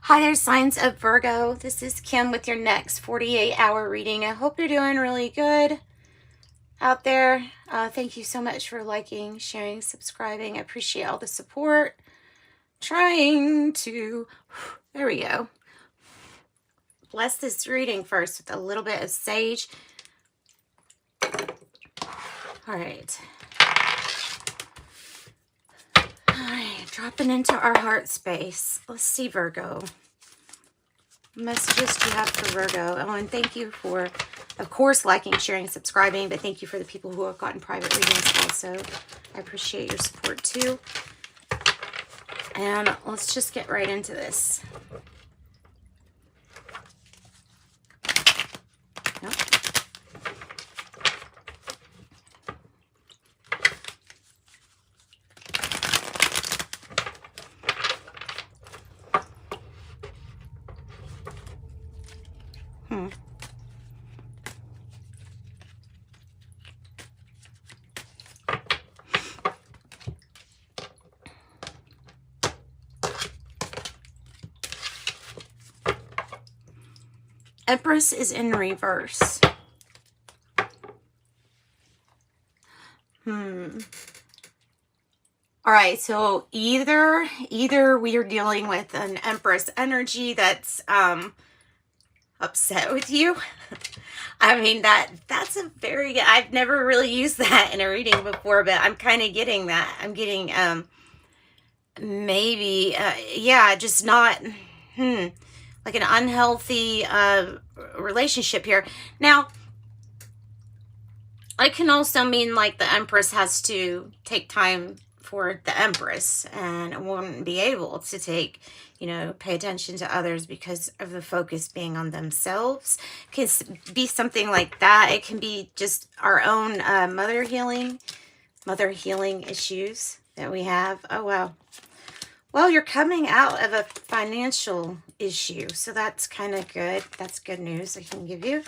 Hi there, signs of Virgo. This is Kim with your next 48-hour reading. I hope you're doing really good out there. Thank you so much for liking, sharing, subscribing. I appreciate all the support. Trying to, there we go. Bless this reading first with a little bit of sage. All right. Dropping into our heart space. Let's see, Virgo. Messages you have for Virgo. Oh, and thank you for, of course, liking, sharing, subscribing, but thank you for the people who have gotten private readings also. I appreciate your support too. And let's just get right into this. Nope. Empress is in reverse. All right, so either we are dealing with an Empress energy that's upset with you. I mean, that's a very good, I've never really used that in a reading before, but I'm kind of getting that. I'm getting maybe yeah, just not like an unhealthy relationship here. Now, it can also mean like the Empress has to take time for the Empress and won't be able to take, you know, pay attention to others because of the focus being on themselves. It can be something like that. It can be just our own mother healing issues that we have. Oh, wow. Well, you're coming out of a financial issue, so that's kind of good. That's good news I can give you.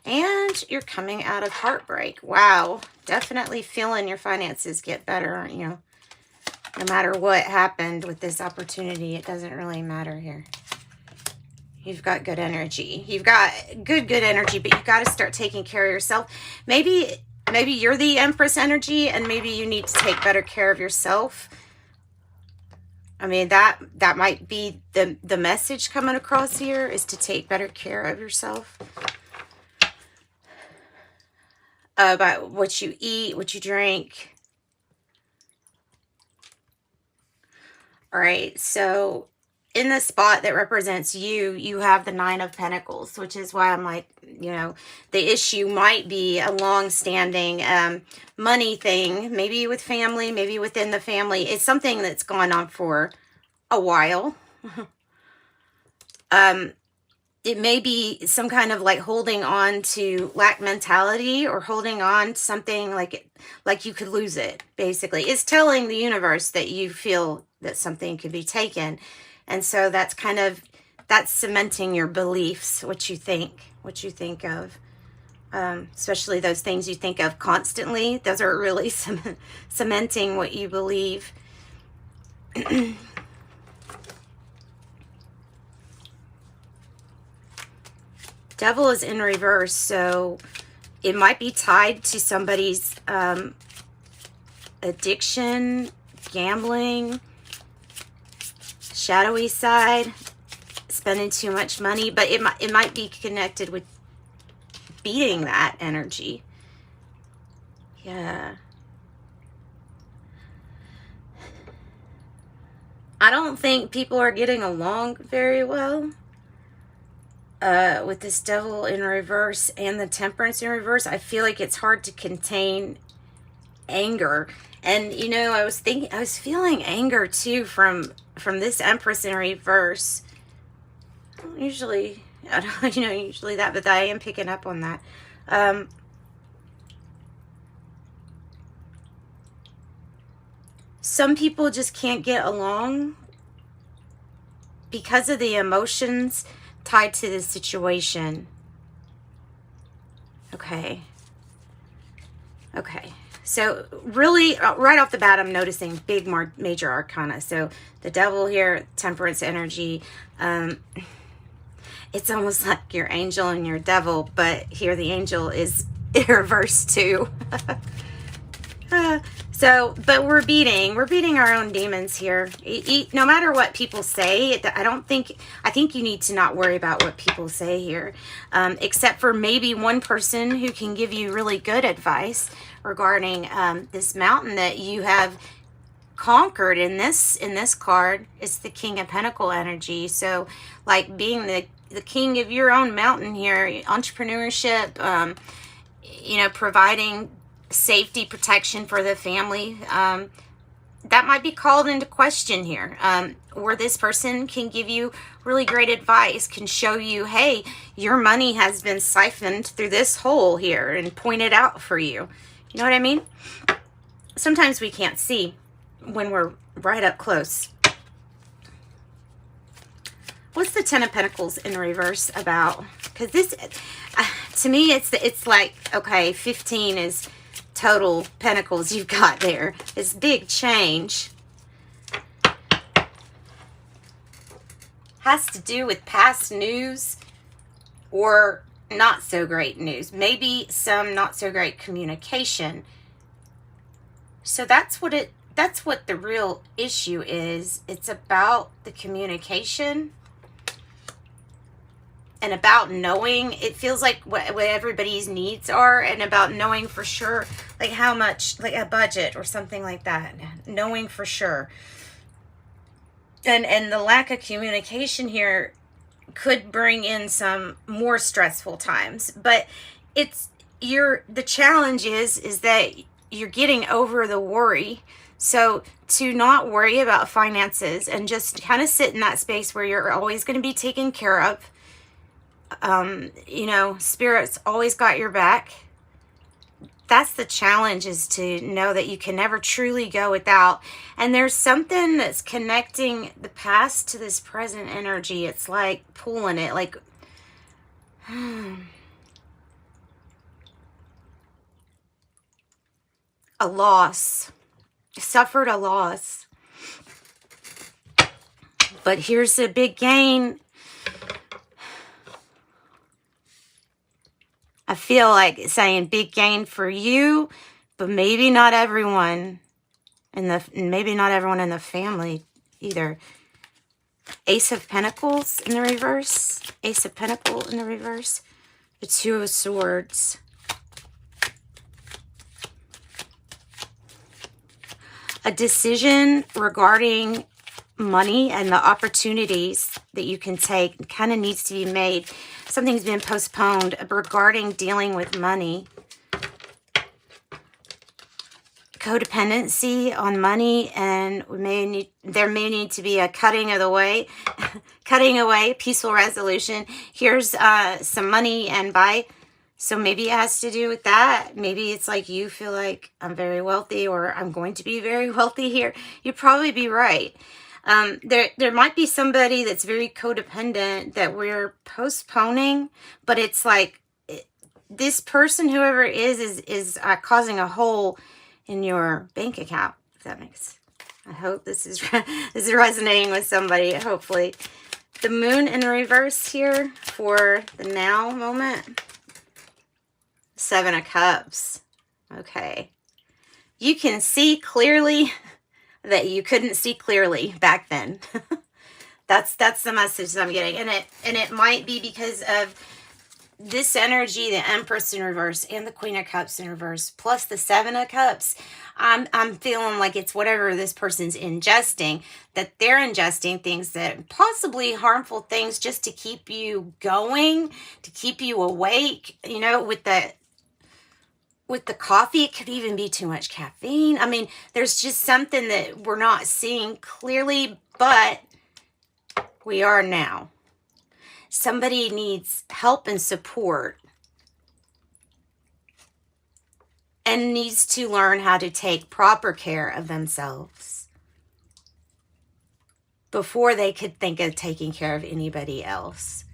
And you're coming out of heartbreak. Wow. Definitely feeling your finances get better, aren't you? No matter what happened with this opportunity, it doesn't really matter here. You've got good energy. You've got good energy, but you've got to start taking care of yourself. Maybe you're the Empress energy, and maybe you need to take better care of yourself. I mean, that might be the message coming across here, is to take better care of yourself. About what you eat, what you drink. All right, so in the spot that represents you, you have the Nine of Pentacles, which is why I'm like, you know, the issue might be a long-standing money thing, maybe with family, maybe within the family. It's something that's gone on for a while. It may be some kind of like holding on to lack mentality, or holding on to something like you could lose it, basically. It's telling the universe that you feel that something could be taken. And so that's that's cementing your beliefs, what you think of. Especially those things you think of constantly. Those are really cementing what you believe. Devil is in reverse, so it might be tied to somebody's addiction, gambling, shadowy side, spending too much money, but it might be connected with beating that energy. Yeah. I don't think people are getting along very well. With this Devil in reverse and the Temperance in reverse. I feel like it's hard to contain anger. And, you know, I was feeling anger too from this Empress in reverse. Usually that, but I am picking up on that. Some people just can't get along because of the emotions tied to this situation. Okay. So really, right off the bat, I'm noticing big major arcana. So the devil here, temperance energy. It's almost like your angel and your devil, but here the angel is in reverse too. But we're beating our own demons here. No matter what people say, I think you need to not worry about what people say here, except for maybe one person who can give you really good advice regarding this mountain that you have conquered in this card. It's the King of Pentacle energy. So like being the king of your own mountain here, entrepreneurship, providing safety, protection for the family, that might be called into question here, or this person can give you really great advice, can show you, hey, your money has been siphoned through this hole here, and point it out for you. You know what I mean? Sometimes we can't see when we're right up close. What's the Ten of Pentacles in reverse about? Because this, to me, it's like, okay, 15 is total pentacles you've got there. It's big change. Has to do with past news or not so great news. Maybe some not so great communication. So that's what the real issue is. It's about the communication and about knowing, it feels like what everybody's needs are, and about knowing for sure, like how much, like a budget or something like that, knowing for sure. And the lack of communication here could bring in some more stressful times, but the challenge is that you're getting over the worry. So to not worry about finances and just kind of sit in that space where you're always going to be taken care of. Spirit's always got your back. That's the challenge, is to know that you can never truly go without. And there's something that's connecting the past to this present energy. It's like pulling it, like a loss. Suffered a loss. But here's a big gain. I feel like saying big gain for you, but maybe not everyone maybe not everyone in the family either. Ace of Pentacles in the reverse. Ace of Pentacle in the reverse. The Two of Swords. A decision regarding money and the opportunities that you can take kind of needs to be made. Something's been postponed regarding dealing with money. Codependency on money, and there may need to be a cutting away, peaceful resolution. Here's some money and buy. So maybe it has to do with that. Maybe it's like you feel like I'm very wealthy, or I'm going to be very wealthy here. You'd probably be right. There might be somebody that's very codependent that we're postponing, but it's like this person, whoever it is causing a hole in your bank account. If that makes, I hope this is resonating with somebody. Hopefully, the Moon in reverse here for the now moment. Seven of Cups. Okay, you can see clearly that you couldn't see clearly back then. That's the message that I'm getting. And it might be because of this energy, the Empress in reverse and the Queen of Cups in reverse, plus the Seven of Cups. I'm feeling like it's whatever this person's ingesting, that they're ingesting things that possibly harmful things just to keep you going, to keep you awake. With the coffee, it could even be too much caffeine. I mean, there's just something that we're not seeing clearly, but we are now. Somebody needs help and support and needs to learn how to take proper care of themselves before they could think of taking care of anybody else.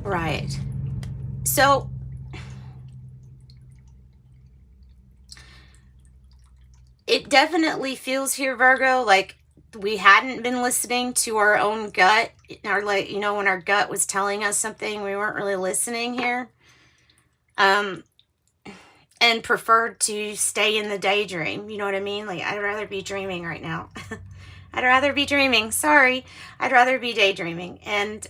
Right. So it definitely feels here, Virgo, like we hadn't been listening to our own gut. Like, you know, when our gut was telling us something, we weren't really listening here. And preferred to stay in the daydream. You know what I mean? Like, I'd rather be dreaming right now. I'd rather be dreaming. Sorry. I'd rather be daydreaming. And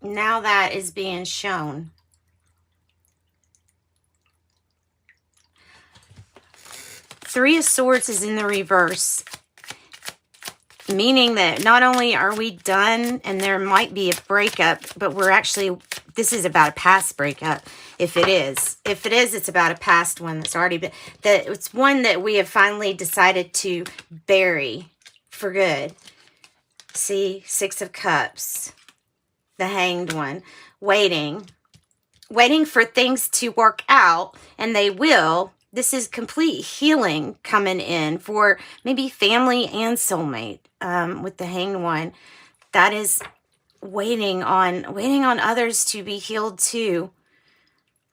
now that is being shown. Three of Swords is in the reverse, meaning that not only are we done and there might be a breakup, but we're actually, this is about a past breakup. If it is, it's about a past one that's already been, that it's one that we have finally decided to bury for good. See, Six of Cups, the Hanged One, waiting for things to work out, and they will. This is complete healing coming in for maybe family and soulmate with the Hanged One. That is waiting on others to be healed too.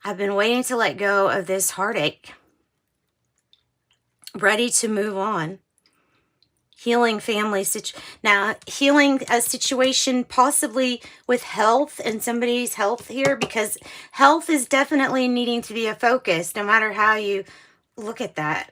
I've been waiting to let go of this heartache. Ready to move on. Healing family now, healing a situation possibly with health and somebody's health here, because health is definitely needing to be a focus no matter how you look at that.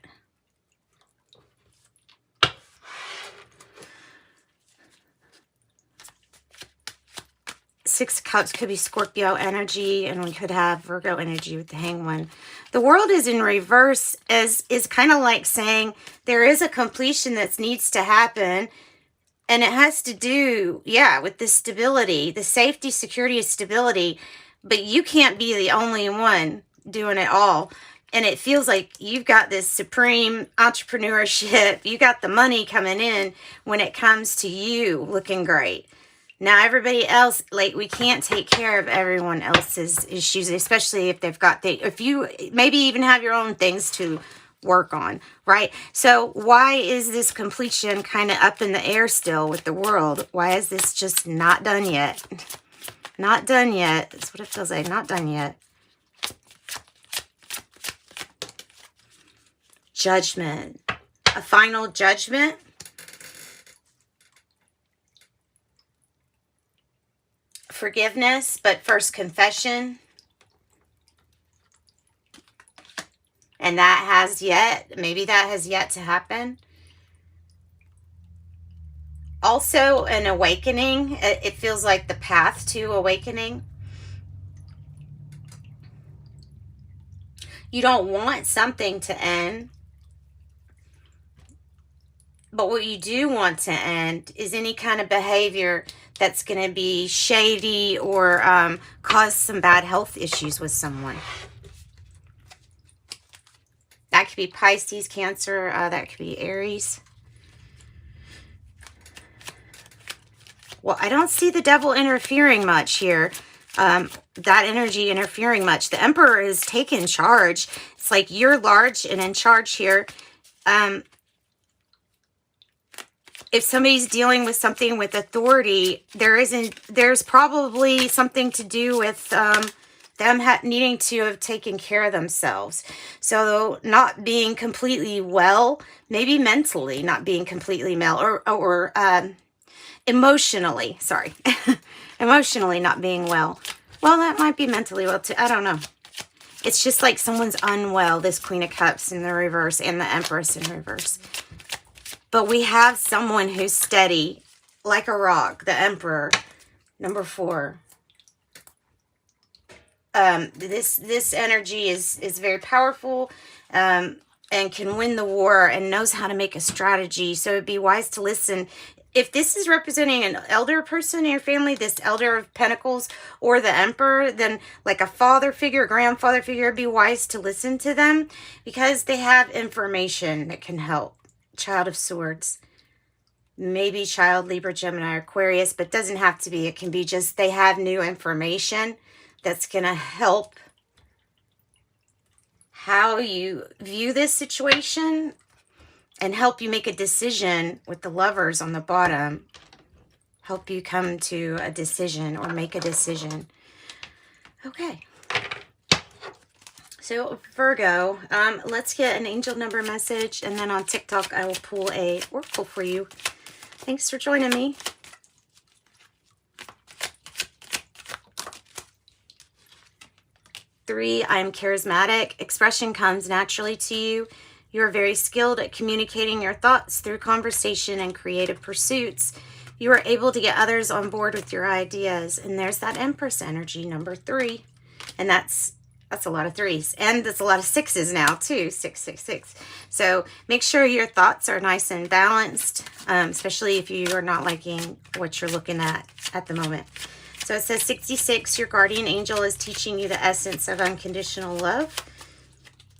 Six of Cups could be Scorpio energy, and we could have Virgo energy with the Hanged One. The World is in reverse, is kind of like saying there is a completion that needs to happen, and it has to do, yeah, with the stability, the safety, security, stability, but you can't be the only one doing it all. And it feels like you've got this supreme entrepreneurship. You got the money coming in when it comes to you looking great. Now, everybody else, like, we can't take care of everyone else's issues, especially if they've got, if you maybe even have your own things to work on, right? So why is this completion kind of up in the air still with the World? Why is this just not done yet? Not done yet. That's what it feels like. Not done yet. Judgment. A final judgment. Forgiveness, but first confession. And that has maybe that has yet to happen. Also, an awakening. It feels like the path to awakening. You don't want something to end. But what you do want to end is any kind of behavior that's going to be shady or cause some bad health issues with someone. That could be Pisces, Cancer. That could be Aries. Well, I don't see the Devil interfering much here. That energy interfering much. The Emperor is taking charge. It's like you're large and in charge here. If somebody's dealing with something with authority, there's probably something to do with them needing to have taken care of themselves. So not being completely well, maybe mentally not being completely well, or emotionally, sorry, emotionally not being well. Well, that might be mentally well too. I don't know. It's just like someone's unwell, this Queen of Cups in the reverse and the Empress in reverse. But we have someone who's steady, like a rock, the Emperor, number 4. This energy is very powerful and can win the war and knows how to make a strategy. So it'd be wise to listen. If this is representing an elder person in your family, this Elder of Pentacles or the Emperor, then like a father figure, grandfather figure, it'd be wise to listen to them because they have information that can help. Child of Swords, maybe child Libra, Gemini, or Aquarius, but doesn't have to be. It can be just they have new information that's going to help how you view this situation and help you make a decision with the Lovers on the bottom. help you come to a decision or make a decision. Okay. So Virgo, let's get an angel number message, and then on TikTok I will pull a oracle for you. Thanks for joining me. Three, I'm charismatic. Expression comes naturally to you. You are very skilled at communicating your thoughts through conversation and creative pursuits. You are able to get others on board with your ideas. And there's that Empress energy, number 3. And that's a lot of 3s. And that's a lot of 6s now, too. 6, 6, 6. So make sure your thoughts are nice and balanced, especially if you are not liking what you're looking at the moment. So it says 66, your guardian angel is teaching you the essence of unconditional love.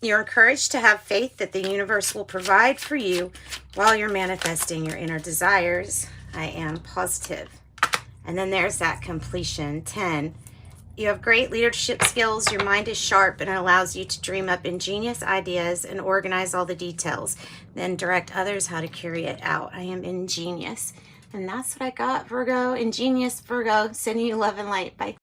You're encouraged to have faith that the universe will provide for you while you're manifesting your inner desires. I am positive. And then there's that completion, 10. You have great leadership skills. Your mind is sharp and it allows you to dream up ingenious ideas and organize all the details. Then direct others how to carry it out. I am ingenious. And that's what I got, Virgo. Ingenious Virgo. Sending you love and light. Bye.